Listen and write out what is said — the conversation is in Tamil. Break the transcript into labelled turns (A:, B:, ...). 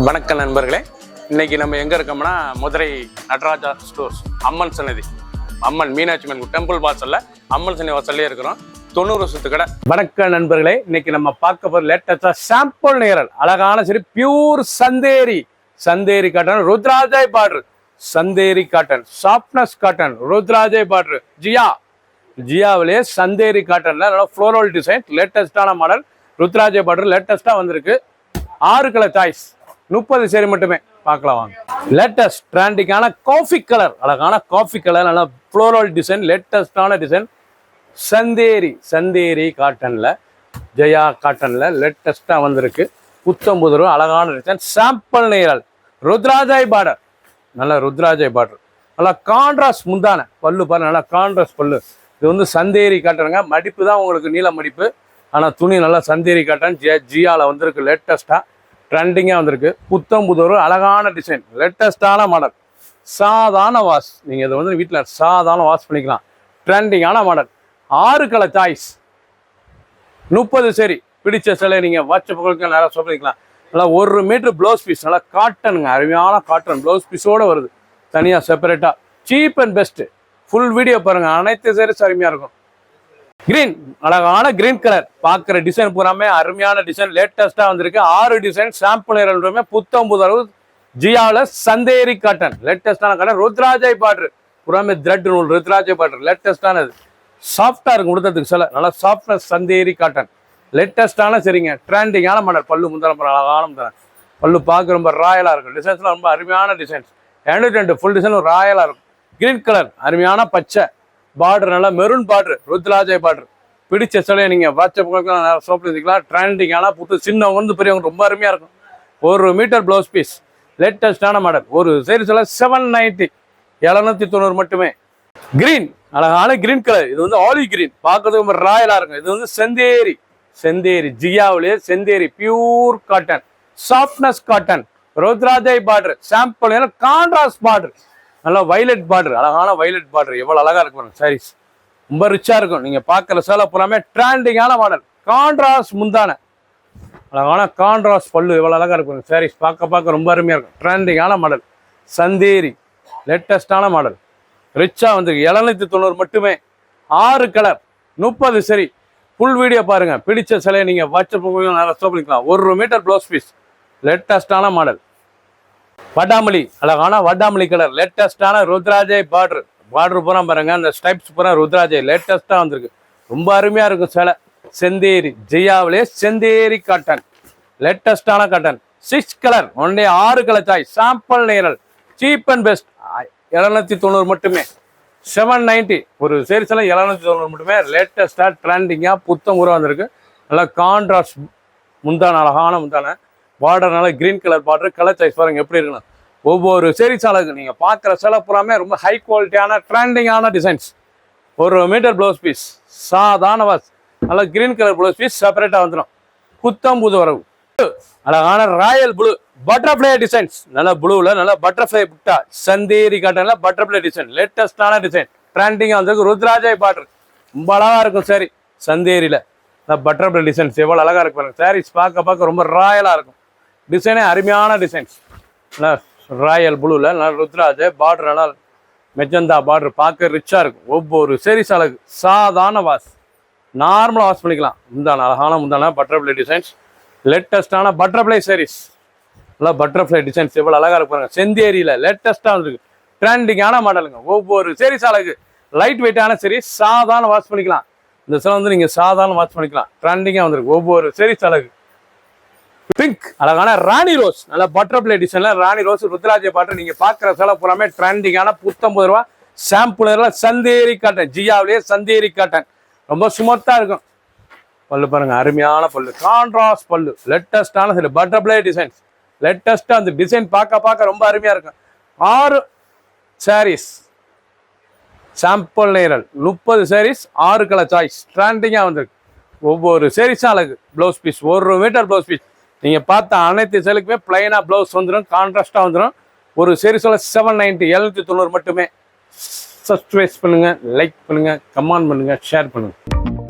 A: வணக்கம் நண்பர்களே, இன்னைக்கு நம்ம எங்க இருக்கோம்னா மதுரை நடராஜா ஸ்டோர்ஸ் அம்மன் சன்னதி, அம்மன் மீனாட்சி அம்மன் டெம்பிள் வாசல்ல அம்மன் சன்னதி வாசல்லே இருக்கிறோம். 90 வருஷத்து கடை. வணக்கம் நண்பர்களே, இன்னைக்கு நம்ம பார்க்க போற லேட்டஸ்டா சாம்பிள் நேரல் அழகான சரி பியூர் சந்தேரி காட்டன் ருத்ராஜை border, Chanderi cotton softness cotton ருத்ராஜை பார்டர் ஜியாவிலே சந்தேரி காட்டன்ல நல்லா ஃப்ளோரல் டிசைன் லேட்டஸ்டான மாடல் ருத்ராஜை பார்டர் லேட்டஸ்டா வந்திருக்கு. 6 கலர் சாய்ஸ், 30 சேரி மட்டுமே. பார்க்கலாம் வாங்க. லேட்டஸ்ட் ட்ரெண்டிங்கான காஃபி கலர், அழகான காஃபி கலர், நல்லா ஃப்ளோரல் டிசைன் லேட்டஸ்டான டிசைன் சந்தேரி காட்டன்ல ஜெயா காட்டன்ல லேட்டஸ்டா வந்திருக்கு. 19 ரூபா அழகான டிசைன் சாம்பிள் நேரல் ருத்ராஜை பார்டர், நல்லா ருத்ராஜை பார்டர், நல்லா கான்ட்ராஸ்ட் முந்தான பல்லு பாருங்க, நல்லா கான்ட்ராஸ்ட் பல்லு. இது வந்து சந்தேரி காட்டனுங்க, மடிப்பு தான் உங்களுக்கு நீல மடிப்பு, ஆனால் துணி நல்லா சந்தேரி காட்டன் ஜியாவில் வந்திருக்கு. லேட்டஸ்ட்டாக ட்ரெண்டிங்காக வந்திருக்கு. 19 ரூபா அழகான டிசைன் லேட்டஸ்டான மாடல், சாதாரண வாஷ். நீங்கள் இதை வந்து வீட்டில் சாதாரண வாஷ் பண்ணிக்கலாம். ட்ரெண்டிங்கான மாடல், 6 கலர் சாய்ஸ், 30 சரி. பிடிச்ச சிலை நீங்கள் வாட்ஸ்அப்புக்கு நிறையா சொல்லிக்கலாம். நல்லா 1 மீட்டர் ப்ளவுஸ் பீஸ், நல்லா காட்டனுங்க, அருமையான காட்டன் ப்ளவுஸ் பீஸோடு வருது தனியாக செப்பரேட்டாக. Cheap and best. Full video பாருங்கள், அனைத்து சரி அருமையாக இருக்கும். கிரீன், அழகான கிரீன் கலர், பார்க்குற டிசைன் பூராமே அருமையான டிசைன் லேட்டஸ்ட்டாக வந்திருக்கு. 6 டிசைன் சாம்பிள் நேரல் 19 ஜியாவில் சந்தேரி காட்டன் லேட்டஸ்டான காட்டன் ருத்ராஜை பார்டர் பூராமே த்ரெட் நூல் ருத்ராஜை பார்டர் லேட்டஸ்டானது. சாஃப்டாக இருக்கும் கொடுத்ததுக்கு சில நல்லா சாஃப்ட்னஸ் சந்தேரி காட்டன் லேட்டஸ்டான சரிங்க. ட்ரெண்டிங்கான மாடல். பல்லு முந்தான அழகான முந்தான பல்லு பார்க்க ரொம்ப ராயலாக இருக்கும். டிசைன்ஸ்லாம் ரொம்ப அருமையான டிசைன்ஸ். 2 ஃபுல் டிசைன் ராயலாக இருக்கும். கிரீன் கலர் அருமையான பச்சை பார்டர், நல்லா மெரூன் பார்டர் ருத்ராஜை பார்டர். பிடிச்ச சிலையை நீங்கள் வாட்ஸ்அப்புக்கு சோப்பு வச்சுக்கலாம். ட்ரெண்டிங்கான புது சின்னவங்க வந்து பெரியவங்க ரொம்ப அருமையாக இருக்கும். 1 மீட்டர் ப்ளவுஸ் பீஸ் லேட்டஸ்டான மாடல். ஒரு சைடு சில 790, 790 மட்டுமே. கிரீன், அழகான கிரீன் கலர். இது வந்து ஆலிவ் கிரீன், பார்க்கறதுக்கு ரொம்ப ராயலாக இருக்கும். இது வந்து செந்தேரி ஜியாவிலே Chanderi pure cotton softness cotton ருத்ராஜை பார்டர் சாம்பிள் கான்ட்ராஸ்ட் பார்டர், நல்லா வைலட் பார்டர், அழகான வைலட் பார்டர். எவ்வளோ அழகாக இருக்கும் சாரீஸ், ரொம்ப ரிச்சாக இருக்கும். நீங்கள் பார்க்குற சேலை பூராமே ட்ரெண்டிங்கான மாடல். கான்ட்ராஸ்ட் முந்தான அழகான கான்ட்ராஸ்ட் பல்லு, எவ்வளோ அழகாக இருக்கும் சாரீஸ். பார்க்க ரொம்ப அருமையாக இருக்கும். ட்ரெண்டிங்கான மாடல் சந்தேரி லேட்டஸ்டான மாடல் ரிச்சாக வந்து 790 மட்டுமே. 6 கலர், 30 சரி. ஃபுல் வீடியோ பாருங்கள். பிடிச்ச சிலையை நீங்கள் வாட்ஸ்அப் பண்ணிக்கலாம். 1 மீட்டர் ப்ளவுஸ் பீஸ் லேட்டஸ்டான மாடல். வடாமலி, அழகான வடாமலி கலர் லேட்டஸ்டான ருத்ராஜை பார்டர் பூரா பாருங்க, அந்த ஸ்டைப்ஸ் பூரா ருத்ராஜை லேட்டஸ்டாக வந்திருக்கு. ரொம்ப அருமையாக இருக்கும் சிலை. செந்தேரி ஜெயாவிலே செந்தேரி காட்டன் லேட்டஸ்டான காட்டன். 6 கலர் ஒன்லி 6 கலர் சாய் சாம்பிள் நேரல் சீப் அண்ட் பெஸ்ட் 790 மட்டுமே. 790 ஒரு சரி சிலை 790 மட்டுமே. லேட்டஸ்டாக ட்ரெண்டிங்காக 19 ரூபா வந்திருக்கு. நல்லா கான்ட்ராஸ்ட் முந்தான அழகான முந்தான பார்டர்னால green colour border. Colour choice பாருங்க எப்படி இருக்குன்னு. ஒவ்வொரு சரி சாலைக்கு நீங்கள் பார்க்குற சிலை பூராமே ரொம்ப ஹை குவாலிட்டியான ட்ரெண்டிங்கான டிசைன்ஸ். 1 மீட்டர் ப்ளவுஸ் பீஸ் சாதாரண வாஸ், நல்லா கிரீன் கலர் ப்ளவுஸ் பீஸ் செப்பரேட்டாக வந்துடும். 19 வரவு. அழகான ராயல் ப்ளூ பட்டர்ஃப்ளை டிசைன்ஸ், நல்லா ப்ளூவில் நல்லா பட்டர்ஃப்ளை புட்டா சந்தேரி காட்டனில் பட்டர்ஃப்ளை டிசைன் லேட்டஸ்டான டிசைன் ட்ரெண்டிங்காக வந்துருக்கு. ருத்ராஜை பார்டர் ரொம்ப அழகாக இருக்கும் சாரி. சந்தேரியில் பட்டர்ஃப்ளை டிசைன்ஸ் எவ்வளோ அழகாக இருக்கு பாருங்க. சாரீஸ் பார்க்க ரொம்ப ராயலாக இருக்கும். டிசைனே அருமையான டிசைன்ஸ். நல்லா ராயல் ப்ளூவில் நல்லா ருத்ராஜை பார்டர், நல்லா மெஜந்தா பார்டர், பார்க்க ரிச்சாக இருக்கும். ஒவ்வொரு சீரீஸ் அழகு. சாதாரண வாஷ், நார்மலாக வாஷ் பண்ணிக்கலாம். முந்தான அழகான முந்தான பட்டர்ஃப்ளை டிசைன்ஸ் லேட்டஸ்டான பட்டர்ஃப்ளை சாரீஸ். நல்லா பட்டர்ஃப்ளை டிசைன்ஸ் எவ்வளோ அழகாக இருப்பாங்க. செந்தேரியில் லேட்டஸ்ட்டாக வந்துருக்கு. ட்ரெண்டிங்கான மாடலுங்க. ஒவ்வொரு சீரீஸ் அழகு. லைட் வெயிட்டான சீரீஸ், சாதாரண வாஷ் பண்ணிக்கலாம். இந்த சிலை வந்து நீங்கள் சாதாரண வாஷ் பண்ணிக்கலாம். ட்ரெண்டிங்காக வந்துருக்கு. ஒவ்வொரு சீரீஸ் அழகு. பிங்க், அழகான ராணி ரோஸ், நல்லா பட்டர்ஃப்ளை டிசைன்ல ராணி ரோஸ் ருத்ராஜை பாட்டு. நீங்கள் பார்க்குற சிலை பூராமே ட்ரெண்டிங்கான 19 ரூபா சாம்பிள் சந்தேரி காட்டன் ஜியாவிலேயே சந்தேரி காட்டன். ரொம்ப சுமத்தாக இருக்கும். பல்லு பாருங்க, அருமையான பல்லு, கான்ட்ராஸ்ட் பல்லு லேட்டஸ்டான சில பட்டர்ஃப்ளை டிசைன்ஸ் லேட்டஸ்ட்டாக அந்த டிசைன் பார்க்க ரொம்ப அருமையாக இருக்கும். 6 சாரீஸ் சாம்பிள் நேரல் 30 சாரீஸ் 6 கலர் சாய்ஸ் ட்ரெண்டிங்காக வந்திருக்கு. ஒவ்வொரு சாரீஸும் அழகு. Blouse piece 1 metre blouse piece. நீங்கள் பார்த்த அனைத்து சேலுக்குமே பிளைனாக ப்ளவுஸ் வந்துடும், கான்ட்ராஸ்டாக வந்துடும். ஒரு சாரீஸில் 790, 790 மட்டுமே. சப்ஸ்கிரைப் பண்ணுங்கள், லைக் பண்ணுங்கள், கமெண்ட் பண்ணுங்கள், ஷேர் பண்ணுங்கள்.